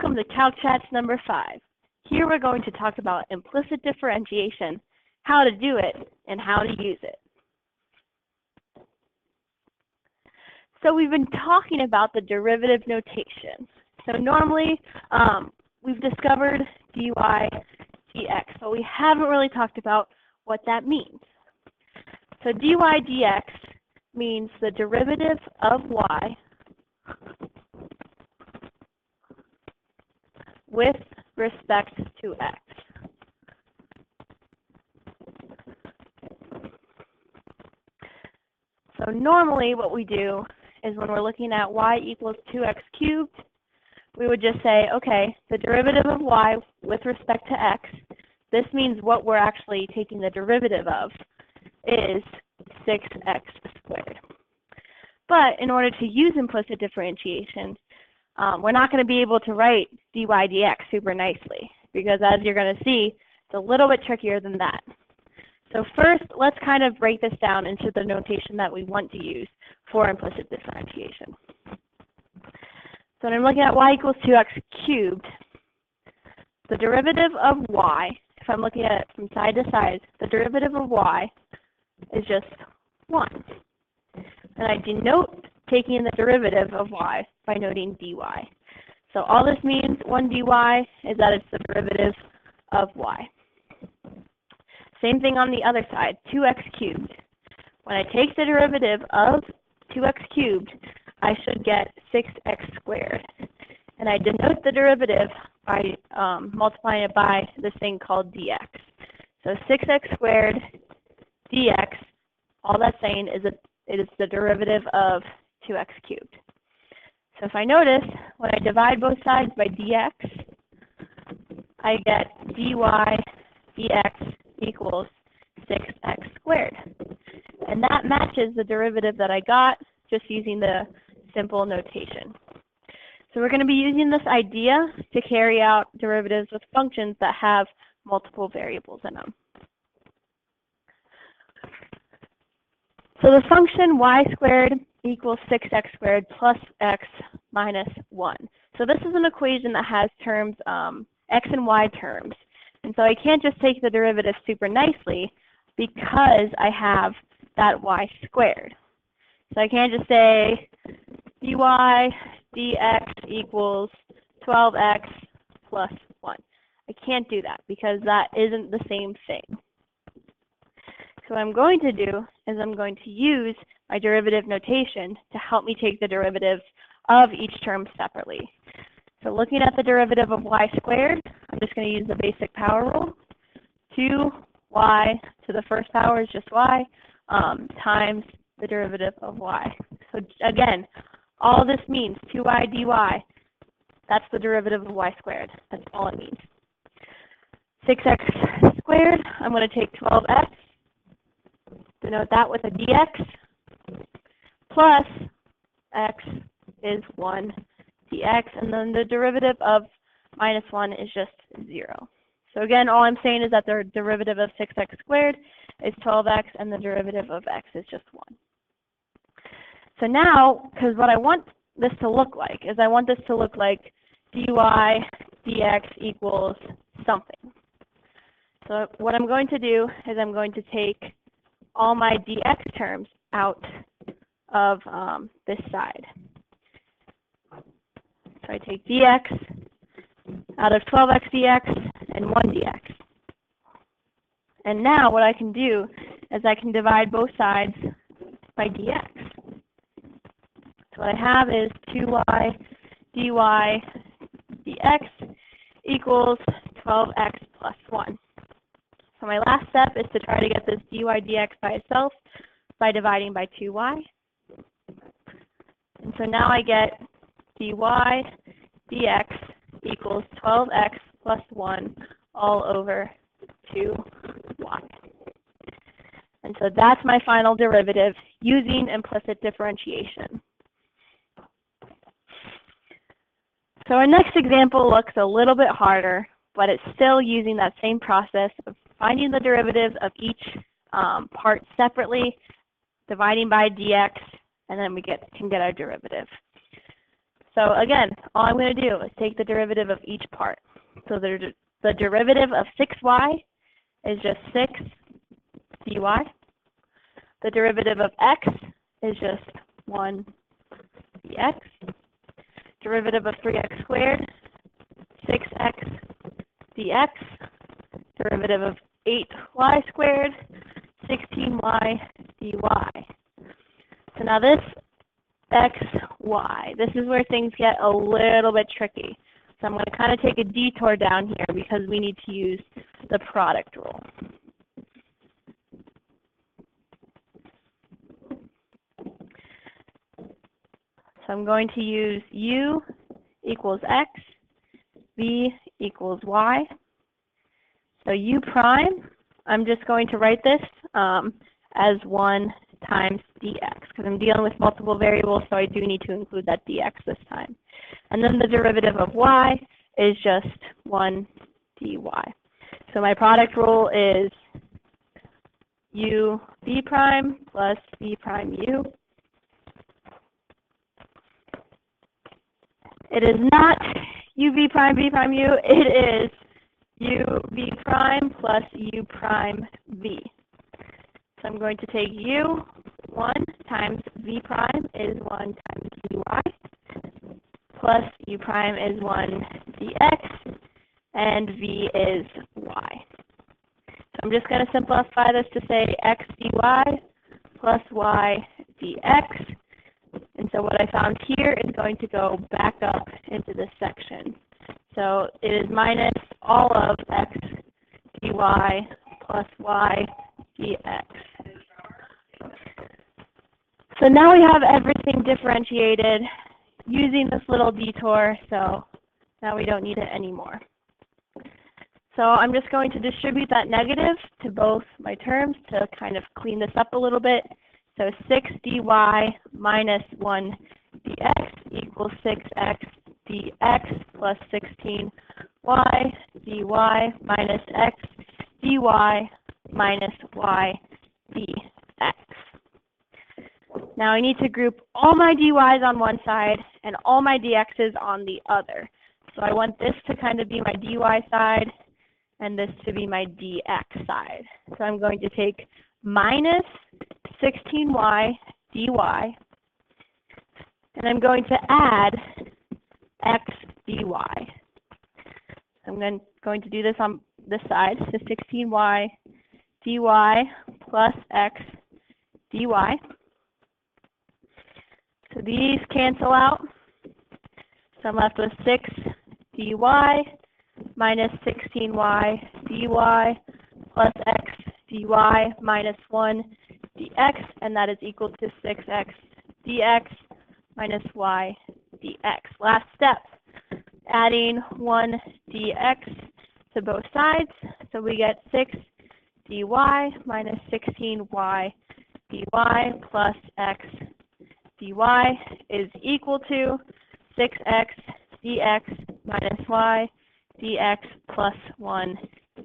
Welcome to Calc Chats number 5. Here we're going to talk about implicit differentiation, how to do it, and how to use it. So we've been talking about the derivative notation. So normally we've discovered dy dx, but we haven't really talked about what that means. So dy dx means the derivative of y with respect to x. So normally what we do is when we're looking at y equals 2x cubed, we would just say, okay, the derivative of y with respect to x, this means what we're actually taking the derivative of is 6x squared. But in order to use implicit differentiation, we're not going to be able to write dy dx super nicely, because as you're going to see, it's a little bit trickier than that. So first, let's kind of break this down into the notation that we want to use for implicit differentiation. So when I'm looking at y equals 2x cubed, the derivative of y, if I'm looking at it from side to side, the derivative of y is just 1. And I denote taking the derivative of y by noting dy. So all this means, 1 dy, is that it's the derivative of y. Same thing on the other side, 2x cubed. When I take the derivative of 2x cubed, I should get 6x squared. And I denote the derivative by multiplying it by this thing called dx. So 6x squared dx, all that's saying is that it is the derivative of 2x cubed. So if I notice, when I divide both sides by dx, I get dy dx equals 6x squared. And that matches the derivative that I got just using the simple notation. So we're going to be using this idea to carry out derivatives with functions that have multiple variables in them. So the function y squared equals 6x squared plus x minus 1. So this is an equation that has terms, x and y terms. And so I can't just take the derivative super nicely because I have that y squared. So I can't just say dy dx equals 12x plus 1. I can't do that because that isn't the same thing. So what I'm going to do is I'm going to use my derivative notation to help me take the derivatives of each term separately. So looking at the derivative of y squared, I'm just going to use the basic power rule. 2y to the first power is just y times the derivative of y. So again, all this means 2y dy, that's the derivative of y squared. That's all it means. 6x squared, I'm going to take 12x, denote that with a dx, plus x is 1 dx, and then the derivative of minus 1 is just 0. So again, all I'm saying is that the derivative of 6x squared is 12x, and the derivative of x is just 1. So now, because what I want this to look like is I want this to look like dy dx equals something. So what I'm going to do is I'm going to take all my dx terms out of this side. So I take dx out of 12x dx and 1 dx. And now what I can do is I can divide both sides by dx. So what I have is 2y dy dx equals 12x plus 1. So my last step is to try to get this dy dx by itself by dividing by 2y. And so now I get dy dx equals 12x plus 1 all over 2y. And so that's my final derivative using implicit differentiation. So our next example looks a little bit harder, but it's still using that same process of finding the derivatives of each part separately, dividing by dx, and then we can get our derivative. So again, all I'm going to do is take the derivative of each part. So the derivative of 6y is just 6 dy. The derivative of x is just 1 dx. Derivative of 3x squared, 6x dx. Derivative of 8y squared, 16y dy. So now this x, y, this is where things get a little bit tricky. So I'm going to kind of take a detour down here because we need to use the product rule. So I'm going to use u equals x, v equals y. So u prime, I'm just going to write this as 1 times dx, because I'm dealing with multiple variables, so I do need to include that dx this time. And then the derivative of y is just 1 dy. So my product rule is u v prime plus v prime u. It is not u v prime v prime u, it is u v prime plus u prime v. So I'm going to take u, 1 times v prime is 1 times dy, plus u prime is 1 dx, and v is y. So I'm just going to simplify this to say x dy plus y dx. And so what I found here is going to go back up into this section. So it is minus all of x dy plus y dx. So now we have everything differentiated using this little detour, so now we don't need it anymore. So I'm just going to distribute that negative to both my terms to kind of clean this up a little bit. So 6 dy minus 1 dx equals 6x dx plus 16y dy minus x dy minus y dx. Now I need to group all my dy's on one side and all my dx's on the other. So I want this to kind of be my dy side and this to be my dx side. So I'm going to take minus 16y dy, and I'm going to add x dy. I'm going to do this on this side, so 16y dy plus x dy. So these cancel out, so I'm left with 6 dy minus 16y dy plus x dy minus 1 dx, and that is equal to 6x dx minus y dx. Last step, adding 1 dx to both sides, so we get 6 dy minus 16y dy plus x dy is equal to 6x dx minus y dx plus 1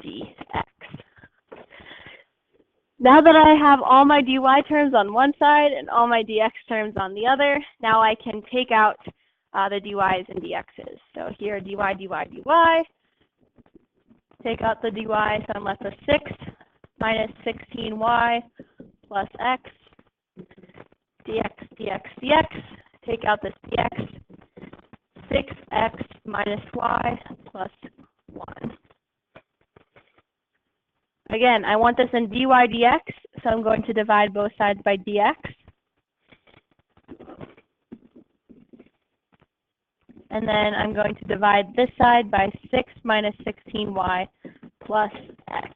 dx. Now that I have all my dy terms on one side and all my dx terms on the other, now I can take out the dy's and dx's. So here, dy, dy, dy. Take out the dy, so I'm left with 6 minus 16y plus x, dx, dx, dx. Take out this dx, 6x minus y plus 1. Again, I want this in dy dx, so I'm going to divide both sides by dx. And then I'm going to divide this side by 6 minus 16y plus x.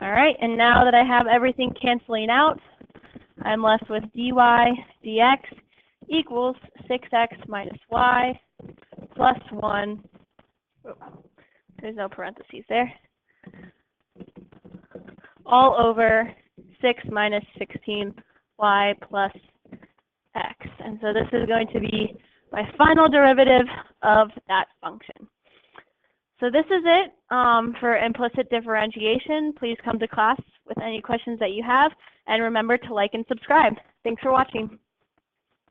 All right, and now that I have everything canceling out, I'm left with dy dx equals 6x minus y plus 1. Oh, there's no parentheses there. All over 6 minus 16y plus x. And so this is going to be my final derivative of that function. So this is it for implicit differentiation. Please come to class with any questions that you have, and remember to like and subscribe. Thanks for watching.